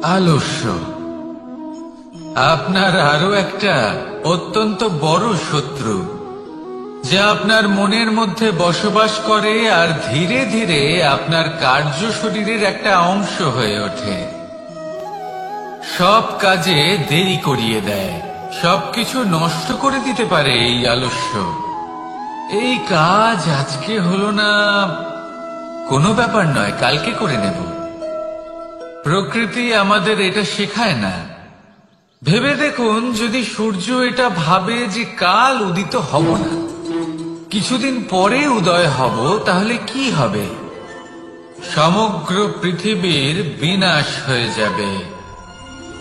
আলস্য আপনার আরো একটা অত্যন্ত বড় শত্রু, যা আপনার মনের মধ্যে বসবাস করে আর ধীরে ধীরে আপনার কার্য শরীরের একটা অংশ হয়ে ওঠে। সব কাজে দেরি করিয়ে দেয়, সবকিছু নষ্ট করে দিতে পারে এই আলস্য। এই কাজ আজকে হলো না, কোনো ব্যাপার নয়, কালকে করে নেব। প্রকৃতি আমাদের এটা শেখায় না। ভেবে দেখুন, যদি সূর্য এটা ভাবে যে কাল উদিত হব না, কিছুদিন পরে উদয় হব, তাহলে কি হবে? সমগ্র পৃথিবীর বিনাশ হয়ে যাবে,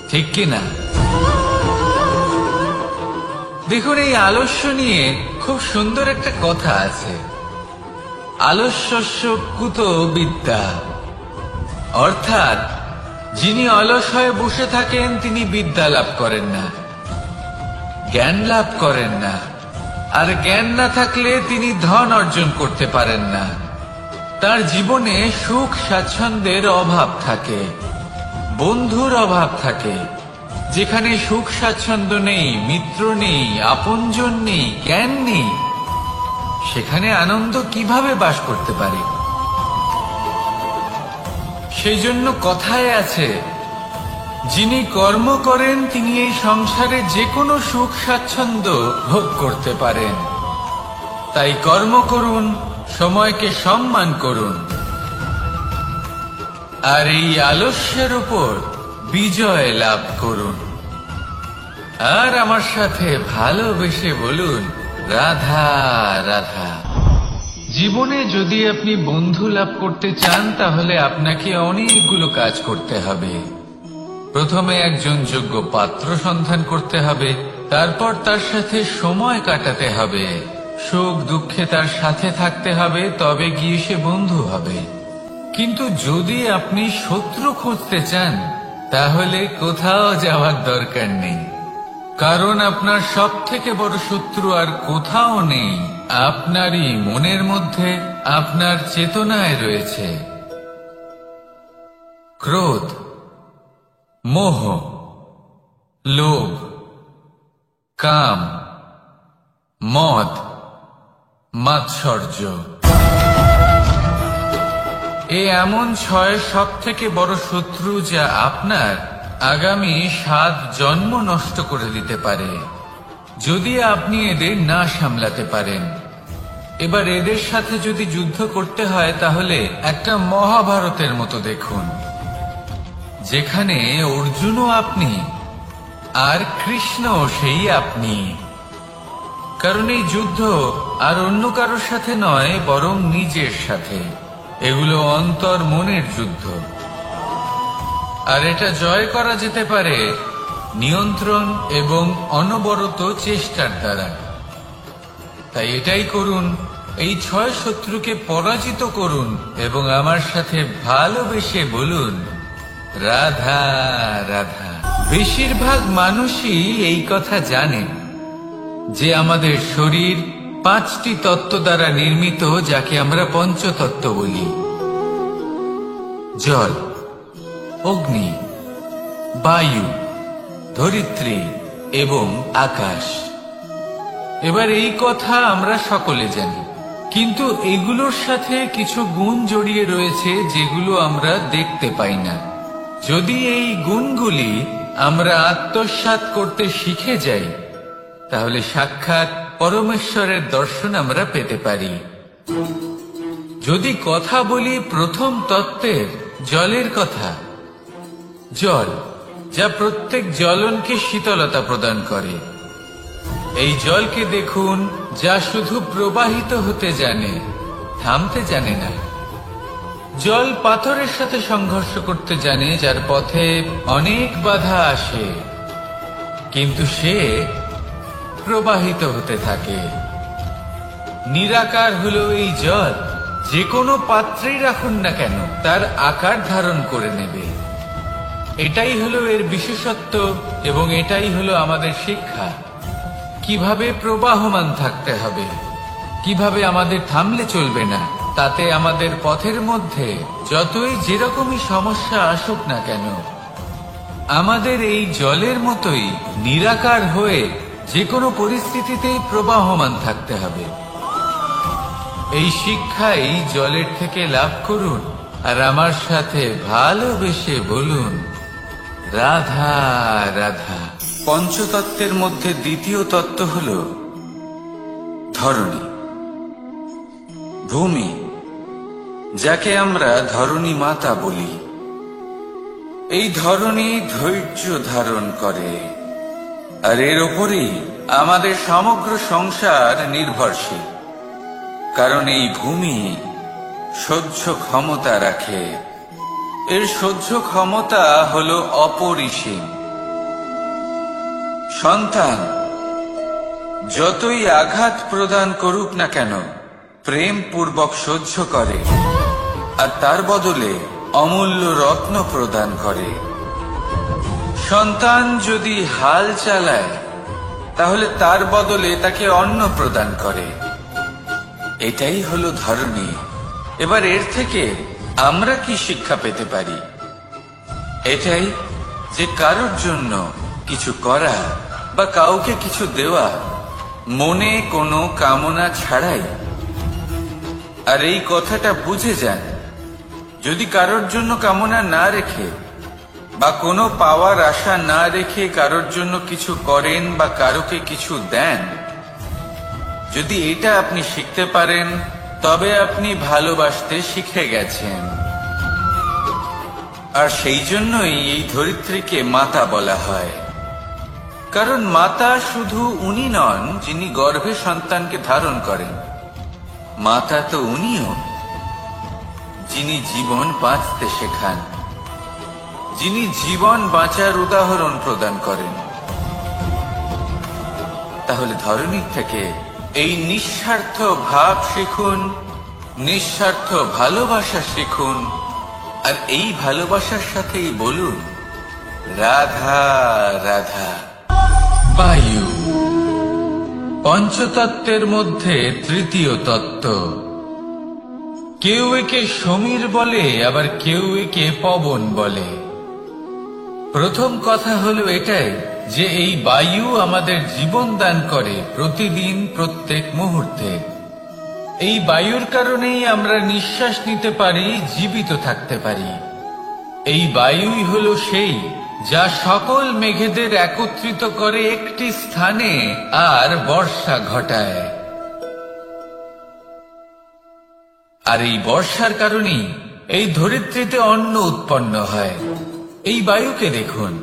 ঠিক কি না? দেখুন, এই আলস্য নিয়ে খুব সুন্দর একটা কথা আছে, আলস্যস্য কুত বিদ্যা। অর্থাৎ যিনি অলস হয়ে বসে থাকেন তিনি বিদ্যা লাভ করেন না, জ্ঞান লাভ করেন না। আর জ্ঞান না থাকলে তিনি ধন অর্জন করতে পারেন না। তার জীবনে সুখ স্বাচ্ছন্দ্যের অভাব থাকে, বন্ধুর অভাব থাকে। যেখানে সুখ স্বাচ্ছন্দ্য নেই, মিত্র নেই, আপনজন নেই, জ্ঞান নেই, সেখানে আনন্দ কিভাবে বাস করতে পারে? সেই জন্য কথায় আছে, যিনি কর্ম করেন তিনি এই সংসারে যে কোনো সুখ স্বাচ্ছন্দ্য ভোগ করতে পারেন। তাই কর্ম করুন, সময়কে সম্মান করুন, আর এই আলস্যের উপর বিজয় লাভ করুন। আর আমার সাথে ভালোবেসে বলুন, রাধা রাধা। জীবনে যদি আপনি বন্ধু লাভ করতে চান, তাহলে আপনাকে অনেকগুলো কাজ করতে হবে। প্রথমে একজন যোগ্য পাত্র সন্ধান করতে হবে, তারপর তার সাথে সময় কাটাতে হবে, সুখ দুঃখে তার সাথে থাকতে হবে, তবে গিয়ে সে বন্ধু হবে। কিন্তু যদি আপনি শত্রু খুঁজতে চান, তাহলে কোথাও যাওয়ার দরকার নেই, কারণ আপনার সব থেকে বড় শত্রু আর কোথাও নেই, আপনারই মনের মধ্যে, আপনার চেতনায় রয়েছে। ক্রোধ, মোহ, লোভ, কাম, মদ, মাৎসর্য। এ এমন 6 সব থেকে বড় শত্রু, যা আপনার আগামী 7 জন্ম নষ্ট করে দিতে পারে, যদি আপনি এদের না সামলাতে পারেন। এবার এদের সাথে যদি যুদ্ধ করতে হয়, তাহলে একটা মহাভারতের মতো দেখুন, যেখানে অর্জুনও আপনি আর কৃষ্ণও সেই আপনি। কারণ এই যুদ্ধ আর অন্য কারোর সাথে নয়, বরং নিজের সাথে। এগুলো অন্তর মনের যুদ্ধ, আর এটা জয় করা যেতে পারে নিয়ন্ত্রণ এবং অনবরত চেষ্টার দ্বারা। তাই এটাই করুন, এই 6 শত্রুকে পরাজিত করুন এবং আমার সাথে ভালোবেসে বলুন, রাধা রাধা। বেশিরভাগ মানুষই এই কথা জানেন যে আমাদের শরীর 5টি তত্ত্ব দ্বারা নির্মিত, যাকে আমরা পঞ্চতত্ত্ব বলি। জল, অগ্নি, বায়ু, ধরিত্রী এবং আকাশ। এবার এই কথা আমরা সকলে জানি, কিন্তু এগুলোর সাথে কিছু গুণ জড়িয়ে রয়েছে যেগুলো আমরা দেখতে পাই না। যদি এই গুণগুলি আমরা আত্মসাৎ করতে শিখে যাই, তাহলে সাক্ষাৎ পরমেশ্বরের দর্শন আমরা পেতে পারি। যদি কথা বলি প্রথম তত্ত্বের, জলের কথা, জল যা প্রত্যেক জ্বলনকে শীতলতা প্রদান করে। এই জলকে দেখুন, যা শুধু প্রবাহিত হতে জানে, থামতে জানে না। জল পাথরের সাথে সংঘর্ষ করতে জানে, যার পথে অনেক বাধা আসে, কিন্তু সে প্রবাহিত হতে থাকে। নিরাকার হলো এই জল, যে কোনো পাত্রেই রাখুন না কেন, তার আকার ধারণ করে নেবে। এটাই হলো এর বিশেষত্ব, এবং এটাই হলো আমাদের শিক্ষা। কিভাবে প্রবাহমান থাকতে হবে, কিভাবে আমাদের থামলে চলবে না, তাতে আমাদের পথের মধ্যে যতই যেরকমই সমস্যা আসুক না কেন, আমাদের এই জলের মতোই নিরাকার হয়ে যে কোনো পরিস্থিতিতেই প্রবাহমান থাকতে হবে। এই শিক্ষাই জলের থেকে লাভ করুন আর আমার সাথে ভালোবেসে বলুন, রাধা রাধা। পঞ্চতত্ত্বের মধ্যে দ্বিতীয় তত্ত্ব হল ধরণী, ভূমি, যাকে আমরা ধরণী মাতা বলি। এই ধরণী ধৈর্য ধারণ করে, আর এর ওপরেই আমাদের সমগ্র সংসার নির্ভরশীল। কারণ এই ভূমি সহ্য ক্ষমতা রাখে, এর সহ্য ক্ষমতা হল অপরিসীম। সন্তান যতই আঘাত প্রদান করুক না কেন, প্রেম পূর্বক সহ্য করে, আর তার বদলে অমূল্য রত্ন প্রদান করে। সন্তান যদি হাল চালায়, তাহলে তার বদলে তাকে অন্ন প্রদান করে। এটাই হলো ধরণী। এবার এর থেকে আমরা কি শিক্ষা পেতে পারি? এটাই যে কারোর জন্য কিছু করা বা কাউকে কিছু দেওয়া মনে কোনো কামনা ছাড়াই। আর এই কথাটা বুঝে যান, যদি কারোর জন্য কামনা না রেখে বা কোনো পাওয়ার আশা না রেখে কারোর জন্য কিছু করেন বা কারোকে কিছু দেন, যদি এটা আপনি শিখতে পারেন, তবে আপনি ভালোবাসতে শিখে গেছেন। আর সেই জন্যই এই ধরিত্রীকে মাতা বলা হয়। কারণ মাতা শুধু উনি নন যিনি গর্ভে সন্তানকে ধারণ করেন, মাতা তো উনিও যিনি জীবন বাঁচতে শেখান, যিনি জীবন বাঁচার উদাহরণ প্রদান করেন। তাহলে ধরণীর থেকে এই নিঃস্বার্থ ভাব শিখুন, নিঃস্বার্থ ভালোবাসা শিখুন, আর এই ভালোবাসার সাথেই বলুন, রাধা রাধা। বায়ু পঞ্চতত্ত্বের মধ্যে তৃতীয় তত্ত্ব। কেউ একে সমীর বলে, আবার কেউ একে পবন বলে। প্রথম কথা হলো এটাই যে এই বায়ু আমাদের জীবন দান করে প্রতিদিন, প্রত্যেক মুহূর্তে। এই বায়ুর কারণেই আমরা নিঃশ্বাস নিতে পারি, জীবিত থাকতে পারি। এই বায়ুই হলো সেই যা সকল মেঘেদের একত্রিত করে একটি স্থানে আর বর্ষা ঘটায়। আর এই বর্ষার কারণেই এই ধরিত্রীতে অন্ন উৎপন্ন হয়। এই বায়ুকে দেখুন,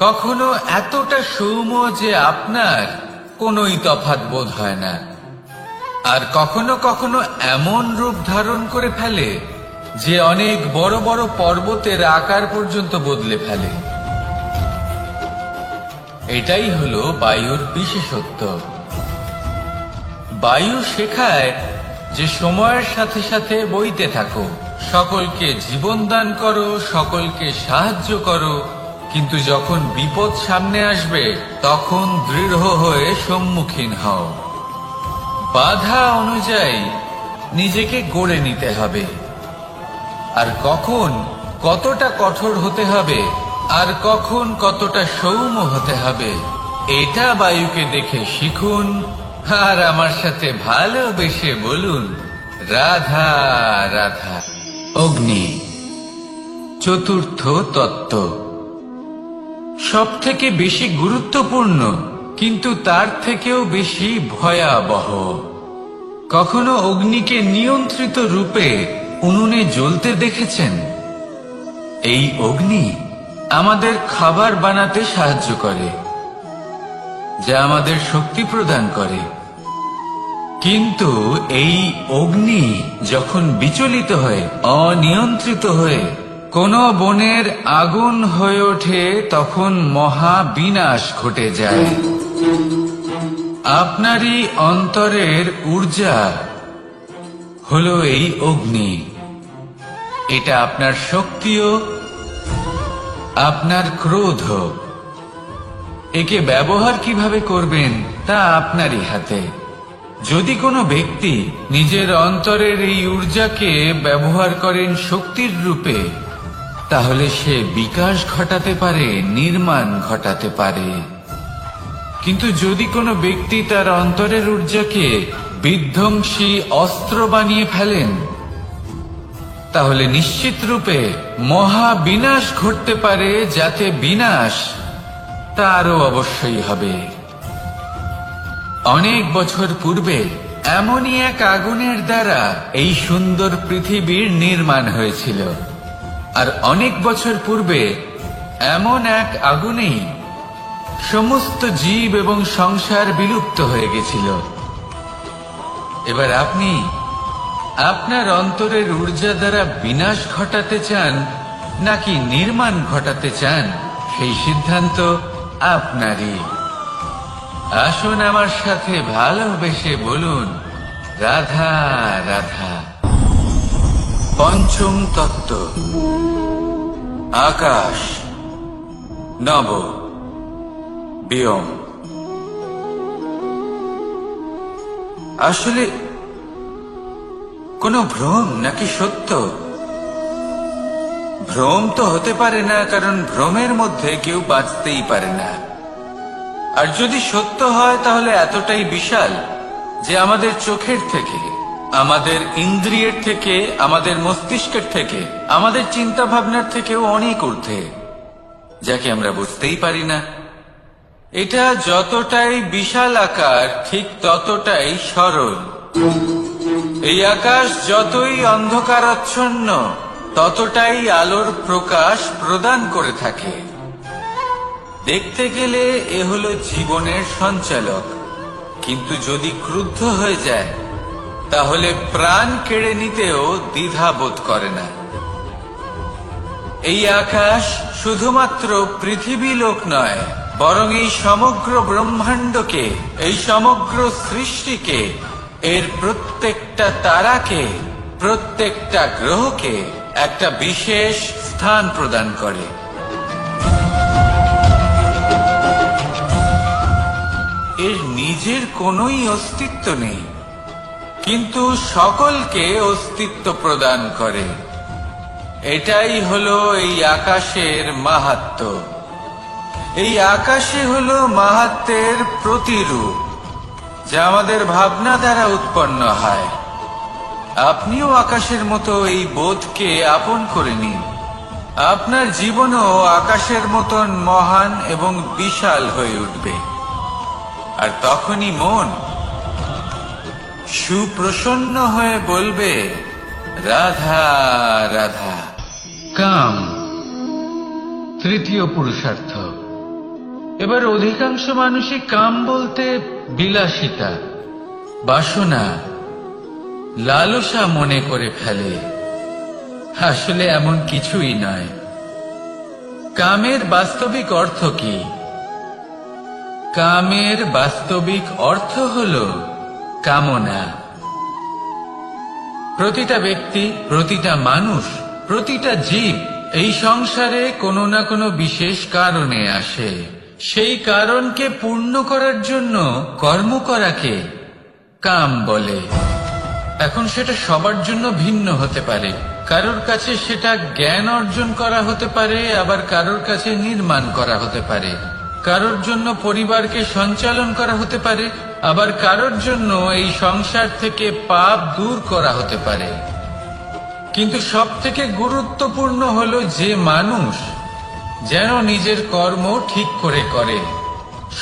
কখনো এতটা সৌম্য যে আপনার কোনোই তফাৎ বোধ হয় না, আর কখনো কখনো এমন রূপ ধারণ করে ফেলে যে অনেক বড় বড় পর্বতের আকার পর্যন্ত বদলে ফেলে। এটাই হলো বায়ুর বিশেষত্ব। বায়ু শেখায় যে সময়ের সাথে সাথে বইতে থাকো, সকলকে জীবন দান করো, সকলকে সাহায্য করো, কিন্তু যখন বিপদ সামনে আসবে তখন দৃঢ় হয়ে সম্মুখীন হও। বাধা অনুযায়ী নিজেকে গড়ে নিতে হবে। আর কখন কতটা কঠোর হতে হবে আর কখন কতটা সৌম্য হতে হবে, এটা বায়ুকে দেখে শিখুন। আর আমার সাথে ভালোবেসে বলুন, রাধা রাধা। অগ্নি চতুর্থ তত্ত্ব, সব থেকে বেশি গুরুত্বপূর্ণ কিন্তু তার থেকেও বেশি ভয়াবহ। কখনো অগ্নিকে নিয়ন্ত্রিত রূপে উনুনে জ্বলতে দেখেছেন? এই অগ্নি আমাদের খাবার বানাতে সাহায্য করে, যা আমাদের শক্তি প্রদান করে। কিন্তু এই অগ্নি যখন বিচলিত হয়, অনিয়ন্ত্রিত হয়ে কোন বনের আগুন হয়ে ওঠে, তখন মহা বিনাশ ঘটে যায়। আপনারই অন্তরের ঊর্জা হলো এই অগ্নি। এটা আপনার শক্তিও, আপনার ক্রোধ। একে ব্যবহার কিভাবে করবেন তা আপনারই হাতে। যদি কোনো ব্যক্তি নিজের অন্তরের এই ঊর্জাকে ব্যবহার করেন শক্তির রূপে, তাহলে সে বিকাশ ঘটাতে পারে, নির্মাণ ঘটাতে পারে। কিন্তু যদি কোনো ব্যক্তি তার অন্তরের ঊর্জাকে বিধ্বংসী অস্ত্র বানিয়ে ফেলেন, তাহলে নিশ্চিত রূপে মহা বিনাশ ঘটতে পারে, যাতে বিনাশ তারও অবশ্যই হবে। অনেক বছর পূর্বে এমনই এক আগুনের দ্বারা এই সুন্দর পৃথিবীর নির্মাণ হয়েছিল, আর অনেক বছর পূর্বে এমন এক আগুনেই সমস্ত জীব এবং সংসার বিলুপ্ত হয়ে গেছিল। এবার আপনি আপনার অন্তরের ঊর্জা দ্বারা বিনাশ ঘটাতে চান নাকি নির্মাণ ঘটাতে চান, সেই সিদ্ধান্ত আপনারই। আসুন আমার সাথে ভালোবেসে বলুন, রাধা রাধা। পঞ্চম তত্ত্ব, আকাশ, নব, ব্যোম। আসলে কোনো ভ্রম নাকি সত্য? ভ্রম তো হতে পারে না, কারণ ভ্রমের মধ্যে কেউ বাঁচতেই পারে না। আর যদি সত্য হয় তাহলে এতটাই বিশাল যে আমাদের চোখের থেকে, আমাদের ইন্দ্রিয়ের থেকে, আমাদের মস্তিষ্কের থেকে, আমাদের চিন্তা ভাবনার থেকেও অনেক ঊর্ধ্বে, যাকে আমরা বুঝতেই পারি না। এটা যতটাই বিশাল আকার, ঠিক ততটাই সরল। এই আকাশ যতই অন্ধকারাচ্ছন্ন, ততটাই আলোর প্রকাশ প্রদান করে থাকে। দেখতে গেলে এ হলো জীবনের সঞ্চালক, কিন্তু যদি ক্রুদ্ধ হয়ে যায় তাহলে প্রাণ কেড়ে নিতেও দ্বিধা বোধ করে না। এই আকাশ শুধুমাত্র পৃথিবী লোক নয়, বরং এই সমগ্র ব্রহ্মাণ্ডকে, এই সমগ্র সৃষ্টিকে, এর প্রত্যেকটা তারাকে, প্রত্যেকটা গ্রহকে একটা বিশেষ স্থান প্রদান করে। এর নিজের কোনোই অস্তিত্ব নেই, কিন্তু সকলকে অস্তিত্ব প্রদান করে। এটাই হলো এই আকাশের মাহাত্ম্য। এই আকাশে হলো মাহাত্ম্যের প্রতিরূপ, যা আমাদের ভাবনা দ্বারা উৎপন্ন হয়। আপনিও আকাশের মতো এই বোধকে আপন করে নিন। আপনার জীবনও আকাশের মতন মহান এবং বিশাল হয়ে উঠবে। আর তখনই মন সুপ্রসন্ন হয়ে বলবে, রাধা রাধা। কাম, তৃতীয় পুরুষার্থ। এবার অধিকাংশ মানুষই কাম বলতে বিলাসিতা, বাসনা, লালসা মনে করে ফেলে। আসলে এমন কিছুই নয়। কামের বাস্তবিক অর্থ কি? কামের বাস্তবিক অর্থ হল কামনা। প্রতিটা ব্যক্তি, প্রতিটা মানুষ, প্রতিটা জীব এই সংসারে কোনো না কোনো বিশেষ কারণে আসে। সেই কারণকে পূর্ণ করার জন্য কর্ম করাকে কাম বলে। এখন সেটা সবার জন্য ভিন্ন হতে পারে। কারোর কাছে সেটা জ্ঞান অর্জন করা হতে পারে, আবার কারোর কাছে নির্মাণ করা হতে পারে। কারোর জন্য পরিবারকে সঞ্চালন করা হতে পারে, আবার কারোর জন্য এই সংসার থেকে পাপ দূর করা হতে পারে। কিন্তু সব থেকে গুরুত্বপূর্ণ হলো যে মানুষ যেন নিজের কর্ম ঠিক করে করে,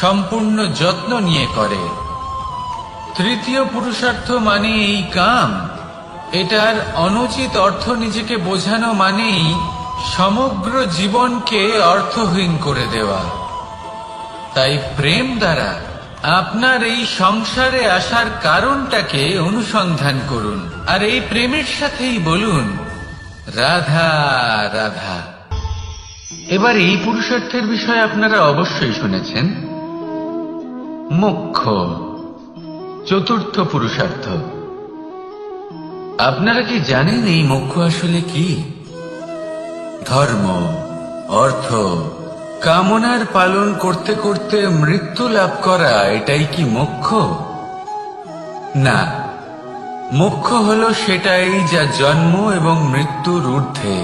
সম্পূর্ণ যত্ন নিয়ে করে। তৃতীয় পুরুষার্থ মানে এই কাম। এটার অনুচিত অর্থ নিজেকে বোঝানো মানেই সমগ্র জীবনকে অর্থহীন করে দেওয়া। তাই প্রেম দ্বারা আপনার এই সংসারে আসার কারণটাকে অনুসন্ধান করুন, আর এই প্রেমের সাথেই বলুন, রাধা রাধা। এবার এই পুরুষার্থের বিষয়ে আপনারা অবশ্যই শুনেছেন। মোক্ষ, চতুর্থ পুরুষার্থ। আপনারা কি জানেন এই মোক্ষ আসলে কি? ধর্ম, অর্থ, কামনার পালন করতে করতে মৃত্যু লাভ করা, এটাই কি মোক্ষ? না, মোক্ষ হলো সেটাই যা জন্ম এবং মৃত্যুর ঊর্ধ্বে।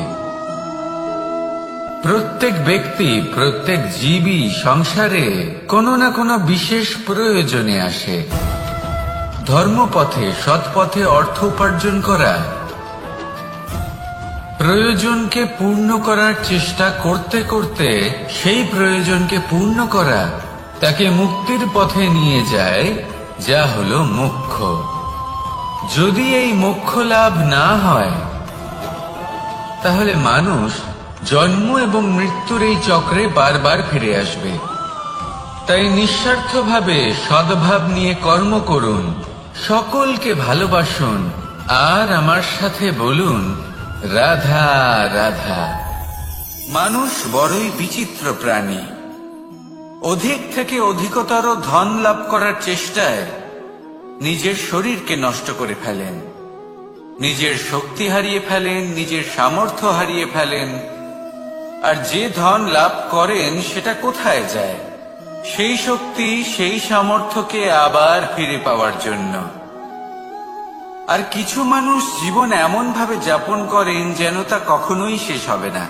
প্রত্যেক ব্যক্তি, প্রত্যেক জীবই সংসারে কোনো না কোনো বিশেষ প্রয়োজনে আসে। ধর্মপথে, সৎপথে অর্থ উপার্জন করা, প্রয়োজনকে পূর্ণ করার চেষ্টা করতে করতে সেই প্রয়োজনকে পূর্ণ করা তাকে মুক্তির পথে নিয়ে যায়, যা হলো মোক্ষ। যদি এই মোক্ষ লাভ না হয়, তাহলে মানুষ জন্ম এবং মৃত্যুর এই চক্রে বারবার ফিরে আসবে। তাই নিঃস্বার্থভাবে সদ্ভাব নিয়ে কর্ম করুন, সকলকে ভালোবাসুন, আর আমার সাথে বলুন রাধা রাধা। মানুষ বড়ই বিচিত্র প্রাণী। অধিক থেকে অধিকতর ধন লাভ করার চেষ্টায় নিজের শরীরকে নষ্ট করে ফেলেন, নিজের শক্তি হারিয়ে ফেলেন, নিজের সামর্থ্য হারিয়ে ফেলেন। আর যে ধন লাভ করেন সেটা কোথায় যায়? সেই শক্তি, সেই সামর্থ্যকে আবার ফিরে পাওয়ার জন্য। আর কিছু মানুষ জীবন এমন ভাবে যাপন করেন যেন তা কখনোই শেষ হবে না।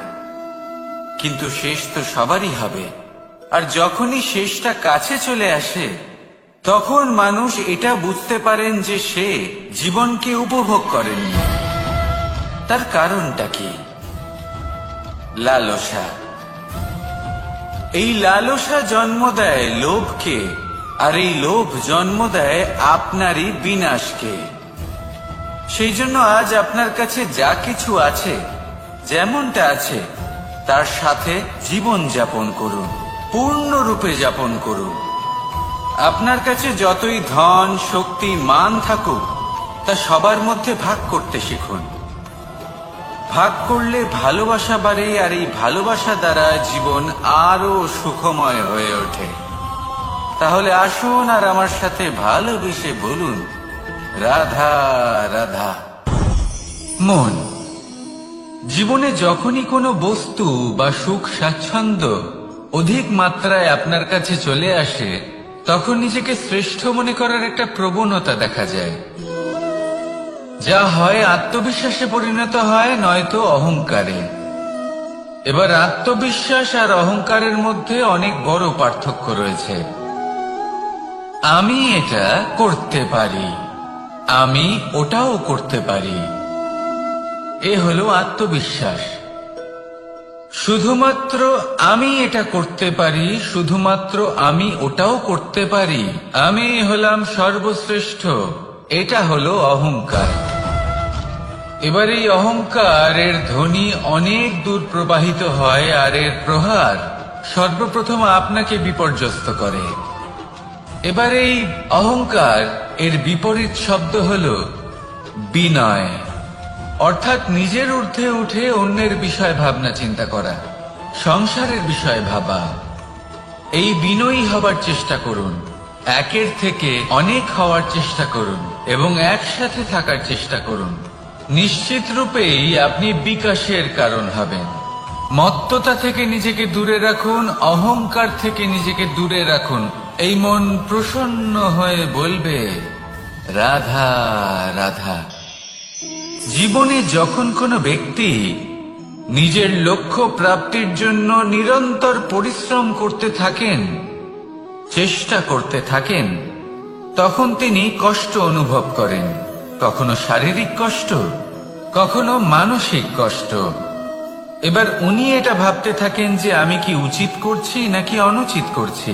কিন্তু শেষ তো সবারই হবে। আর যখনই শেষটা কাছে চলে আসে, তখন মানুষ এটা বুঝতে পারেন যে সে জীবনকে উপভোগ করেননি। তার কারণটা কি? লালসা। এই লালসা জন্ম দেয় লোভকে, আর এই লোভ জন্ম দেয় আপনারই বিনাশকে। সেই জন্য আজ আপনার কাছে যা কিছু আছে, যেমনটা আছে, তার সাথে জীবন যাপন করুন, পূর্ণরূপে যাপন করুন। আপনার কাছে যতই ধন, শক্তি, মান থাকুক, তা সবার মধ্যে ভাগ করতে শিখুন। ভাগ করলে ভালোবাসা বাড়ে, আর এই ভালোবাসা দ্বারা জীবন আরো সুখময় হয়ে ওঠে। তাহলে আসুন আর আমার সাথে ভালোবেসে বলুন রাধা রাধা। মন। জীবনে যখনই কোনো বস্তু বা সুখ স্বাচ্ছন্দ্য অধিক মাত্রায় আপনার কাছে চলে আসে, তখন নিজেকে শ্রেষ্ঠ মনে করার একটা প্রবণতা দেখা যায়, যা হয় আত্মবিশ্বাসে পরিণত হয়, নয়তো অহংকারে। এবার আত্মবিশ্বাস আর অহংকারের মধ্যে অনেক বড় পার্থক্য রয়েছে। আমি এটা করতে পারি, আমি ওটাও করতে পারি, এ হলো আত্মবিশ্বাস। শুধুমাত্র আমি এটা করতে পারি, শুধুমাত্র আমি ওটাও করতে পারি, আমি হলাম সর্বশ্রেষ্ঠ, এটা হলো অহংকার। এবার এই অহংকারের ধ্বনি অনেক দূর প্রবাহিত হয়, আর এর প্রহার সর্বপ্রথম আপনাকে বিপর্যস্ত করে। এবার এই অহংকার এর বিপরীত শব্দ হলো বিনয়, অর্থাৎ নিজের ঊর্ধ্বে উঠে অন্যের বিষয় ভাবনা চিন্তা করা, সংসারের বিষয় ভাবা। এই বিনয়ী হবার চেষ্টা করুন, একের থেকে অনেক হওয়ার চেষ্টা করুন, এবং একসাথে থাকার চেষ্টা করুন। নিশ্চিত রূপেই আপনি বিকাশের কারণ হবেন। মত্ততা থেকে নিজেকে দূরে রাখুন, অহংকার থেকে নিজেকে দূরে রাখুন। এই মন প্রসন্ন হয়ে বলবে রাধা রাধা। জীবনে যখন কোনো ব্যক্তি নিজের লক্ষ্য প্রাপ্তির জন্য নিরন্তর পরিশ্রম করতে থাকেন, চেষ্টা করতে থাকেন, তখন তিনি কষ্ট অনুভব করেন। কখনো শারীরিক কষ্ট, কখনো মানসিক কষ্ট। এবার উনি এটা ভাবতে থাকেন যে আমি কি উচিত করছি নাকি অনুচিত করছি।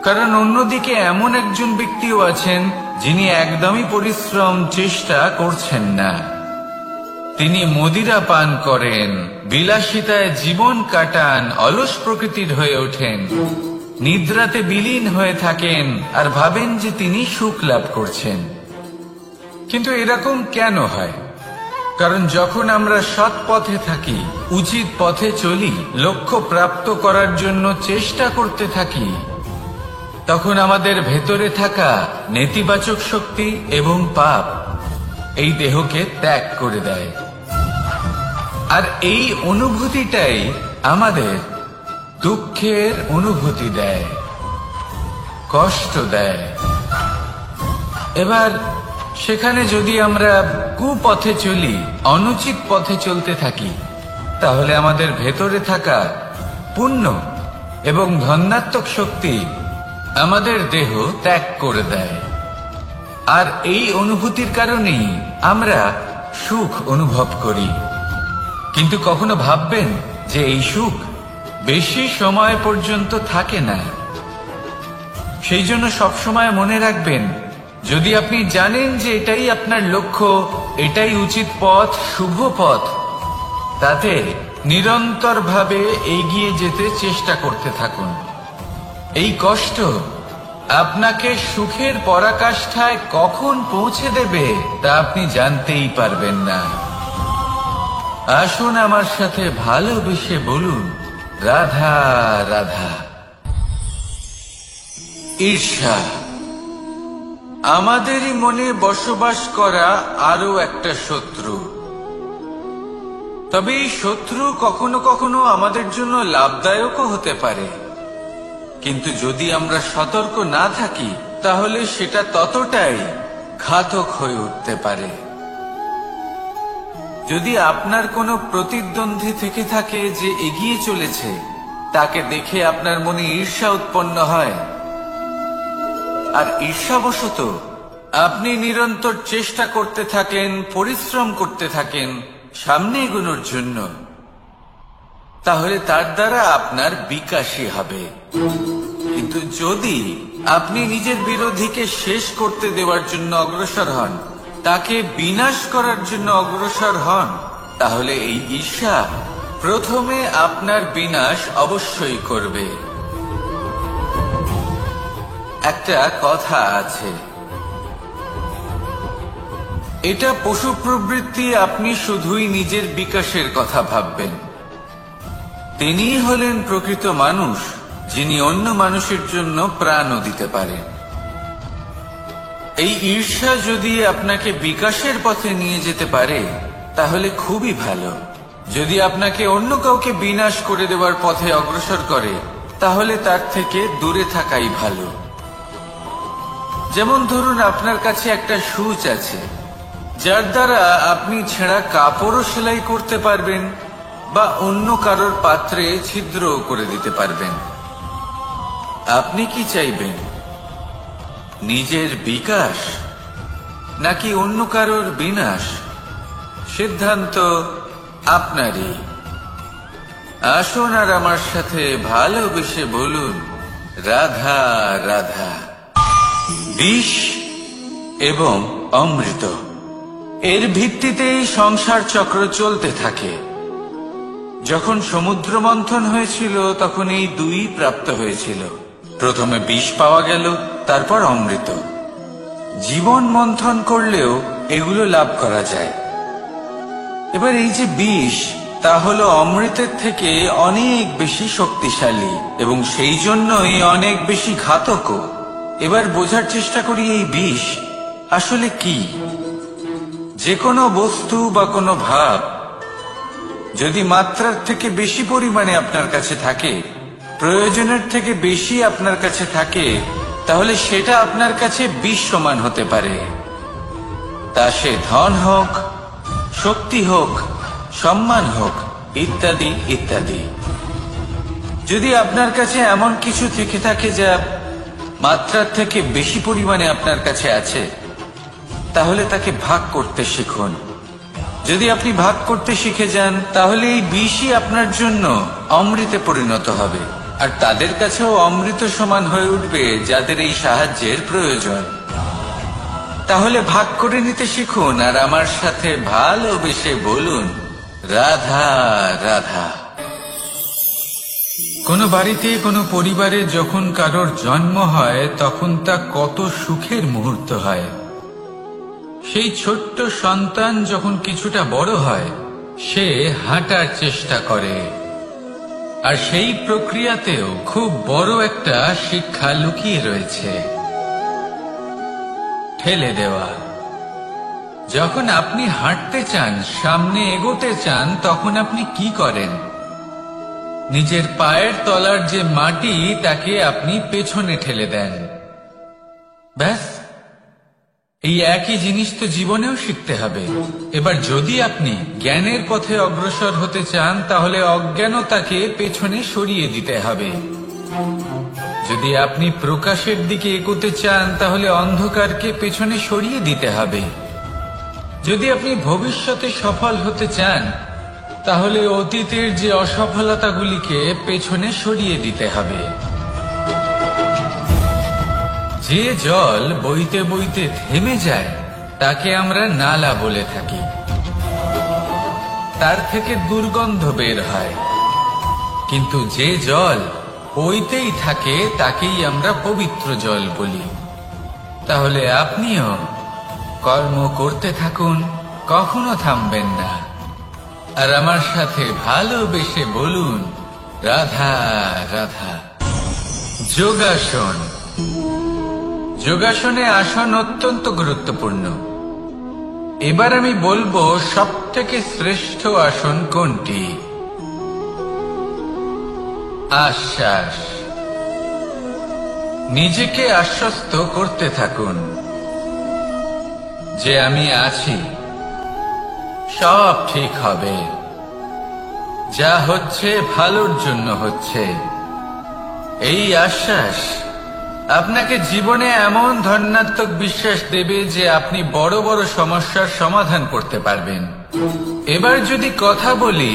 কারণ অন্যদিকে এমন একজন ব্যক্তিও আছেন যিনি একদমই পরিশ্রম চেষ্টা করছেন না। তিনি মদিরা পান করেন, বিলাসিতায় জীবন কাটান, অলস প্রকৃতির হয়ে ওঠেন, নিদ্রাতে বিলীন হয়ে থাকেন, আর ভাবেন যে তিনি সুখ লাভ করছেন। কিন্তু এরকম কেন হয়? কারণ যখন আমরা সৎ পথে থাকি, উচিত পথে চলি, লক্ষ্য প্রাপ্ত করার জন্য চেষ্টা করতে থাকি, তখন আমাদের ভেতরে থাকা নেতিবাচক শক্তি এবং পাপ এই দেহকে ত্যাগ করে দেয়। আর এই অনুভূতিটাই আমাদের দুঃখের অনুভূতি দেয়, কষ্ট দেয়। এবার সেখানে যদি আমরা কুপথে চলি, অনুচিত পথে চলতে থাকি, তাহলে আমাদের ভেতরে থাকা পুণ্য এবং ধনাত্মক শক্তি আমাদের দেহ ত্যাগ করে দেয়। আর এই অনুভূতির কারণেই আমরা সুখ অনুভব করি। কিন্তু কখনো ভাববেন যে এই সুখ বেশি সময় পর্যন্ত থাকে না। সেই জন্য সবসময় মনে রাখবেন, যদি আপনি জানেন যে এটাই আপনার লক্ষ্য, এটাই উচিত পথ, শুভ পথ, তাতে নিরন্তরভাবে এগিয়ে যেতে চেষ্টা করতে থাকুন। এই কষ্ট আপনাকে সুখের পরাকাষ্ঠায় কখন পৌঁছে দেবে তা আপনি জানতেই পারবেন না। আসুন আমার সাথে ভালোবেসে বলুন, রাধা রাধা। ঈর্ষা আমাদেরই মনে বসবাস করা আরো একটা শত্রু। তবে এই শত্রু কখনো কখনো আমাদের জন্য লাভদায়কও হতে পারে, কিন্তু যদি আমরা সতর্ক না থাকি তাহলে সেটা ততটাই ঘাতক হয়ে উঠতে পারে। যদি আপনার কোনো প্রতিদ্বন্দ্বী থেকে থাকে যে এগিয়ে চলেছে, তাকে দেখে আপনার মনে ঈর্ষা উৎপন্ন হয়, আর ঈর্ষাবশত আপনি নিরন্তর চেষ্টা করতে থাকেন, পরিশ্রম করতে থাকেন সামনে এগোনোর জন্য, তাহলে তার দ্বারা আপনার বিকাশই হবে। কিন্তু যদি আপনি নিজের বিরোধীকে শেষ করতে দেওয়ার জন্য অগ্রসর হন, তাকে বিনাশ করার জন্য অগ্রসর হন, তাহলে এই ঈর্ষা প্রথমে আপনার বিনাশ অবশ্যই করবে। একটা কথা আছে, এটা পশু প্রবৃত্তি, আপনি শুধুই নিজের বিকাশের কথা ভাববেন। তিনিই হলেন প্রকৃত মানুষ, যিনি অন্য মানুষের জন্য প্রাণও দিতে পারেন। এই ঈর্ষা যদি আপনাকে বিকাশের পথে নিয়ে যেতে পারে তাহলে খুবই ভালো। যদি আপনাকে অন্য কাউকে বিনাশ করে দেওয়ার পথে অগ্রসর করে তাহলে তার থেকে দূরে থাকাই ভালো। যেমন ধরুন, আপনার কাছে একটা সূচ আছে, যার দ্বারা আপনি ছেঁড়া কাপড়ও সেলাই করতে পারবেন বা অন্য কারোর পাত্রে ছিদ্রও করে দিতে পারবেন। আপনি কি চাইবেন, নিজের বিকাশ নাকি অন্য কারোর বিনাশ? সিদ্ধান্ত আপনারই। আসুন আর আমার সাথে ভালোবেসে বলুন, রাধা রাধা। বিষ এবং অমৃত, এর ভিত্তিতেই সংসার চক্র চলতে থাকে। যখন সমুদ্র মন্থন হয়েছিল তখন এই দুই প্রাপ্ত হয়েছিল। প্রথমে বিষ পাওয়া গেল, তারপর অমৃত। জীবন মন্থন করলেও এগুলো লাভ করা যায়। এবার এই যে বিষ, তা হলো অমৃতের থেকে অনেক বেশি শক্তিশালী এবং সেই জন্যই অনেক বেশি ঘাতকও। এবার বোঝার চেষ্টা করি এই বিষ আসলে কি। যে কোনো বস্তু বা কোনো ভাব যদি মাত্রার থেকে বেশি পরিমাণে আপনার কাছে থাকে, প্রয়োজনের থেকে বেশি আপনার কাছে থাকে, তাহলে সেটা আপনার কাছে বিষ সমান হতে পারে। তা সে ধন হোক, শক্তি হোক, সম্মান হোক, ইত্যাদি ইত্যাদি। যদি আপনার কাছে এমন কিছু থেকে থাকে যা মাত্রার থেকে বেশি পরিমাণে আপনার কাছে আছে, তাহলে তাকে ভাগ করতে শিখুন। যদি আপনি ভাগ করতে শিখে যান তাহলে এই বিষই আপনার জন্য অমৃতে পরিণত হবে, আর তাদের কাছেও অমৃত সমান হয়ে উঠবে যাদের এই সাহায্যের প্রয়োজন। তাহলে ভাগ করে নিতে শিখুন আর আমার সাথে ভালোবেসে বলুন, রাধা রাধা। কোনো বাড়িতে, কোনো পরিবারে যখন কারোর জন্ম হয় তখন তা কত সুখের মুহূর্ত হয়। সেই ছোট্ট সন্তান যখন কিছুটা বড় হয়, সে হাঁটার চেষ্টা করে, আর সেই প্রক্রিয়াতেও খুব বড় একটা শিক্ষা লুকিয়ে রয়েছে, ঠেলে দেওয়া। যখন আপনি হাঁটতে চান, সামনে এগোতে চান, তখন আপনি কি করেন? নিজের পায়ের তলার যে মাটি তাকে আপনি পেছনে ঠেলে দেন। ব্যাস, এই একই জিনিস তো জীবনেও শিখতে হবে। এবার যদি আপনি জ্ঞানের পথে অগ্রসর হতে চান, তাহলে অজ্ঞানতাকে পেছনে সরিয়ে দিতে হবে। যদি আপনি প্রকাশের দিকে এগোতে চান, তাহলে অন্ধকারকে পেছনে সরিয়ে দিতে হবে। যদি আপনি ভবিষ্যতে সফল হতে চান, তাহলে অতীতের যে অসফলতাগুলিকে পেছনে সরিয়ে দিতে হবে। যে জল বইতে বইতে থেমে যায়, তাকে আমরা নালা বলে থাকি। তার থেকে দুর্গন্ধ বের হয়। কিন্তু যে জল বইতেই থাকে, তাকেই আমরা পবিত্র জল বলি। তাহলে আপনিও কর্ম করতে থাকুন, কখনো থামবেন না। আর আমার সাথে ভালোবেসে বলুন, রাধা রাধা। যোগাসন। যোগাসনে আসন অত্যন্ত গুরুত্বপূর্ণ। এবার আমি বলবো সবথেকে শ্রেষ্ঠ আসন কোনটি। আশ্বাস। নিজেকে আশ্বস্ত করতে থাকুন যে আমি আছি, সব ঠিক হবে, যা হচ্ছে ভালোর জন্য হচ্ছে। এই আশ্বাস আপনাকে জীবনে এমন ধনাত্মক বিশ্বাস দেবে যে আপনি বড় বড় সমস্যার সমাধান করতে পারবেন। এবার যদি কথা বলি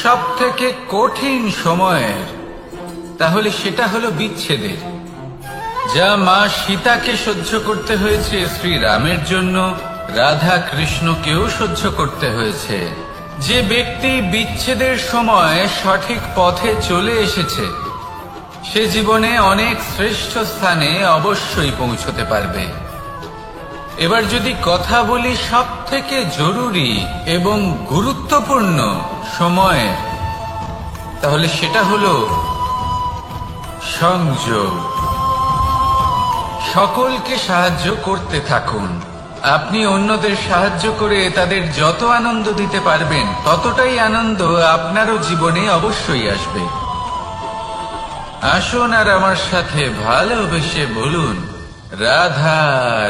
সবথেকে কঠিন সময়ের, তাহলে সেটা হলো বিচ্ছেদের। যা মা সীতাকে সহ্য করতে হয়েছে শ্রীরামের জন্য, রাধা কৃষ্ণকেও সহ্য করতে হয়েছে। যে ব্যক্তি বিচ্ছেদের সময় সঠিক পথে চলে এসেছে, সে জীবনে অনেক শ্রেষ্ঠ স্থানে অবশ্যই পৌঁছতে পারবে। এবার যদি কথা বলি সবথেকে জরুরি এবং গুরুত্বপূর্ণ সময়, তাহলে সেটা হলো সংযোগ। সকলকে সাহায্য করতে থাকুন। আপনি অন্যদের সাহায্য করে তাদের যত আনন্দ দিতে পারবেন, ততটাই আনন্দ আপনারও জীবনে অবশ্যই আসবে। আসুন আর আমার সাথে ভালোবেসে বলুন, রাধা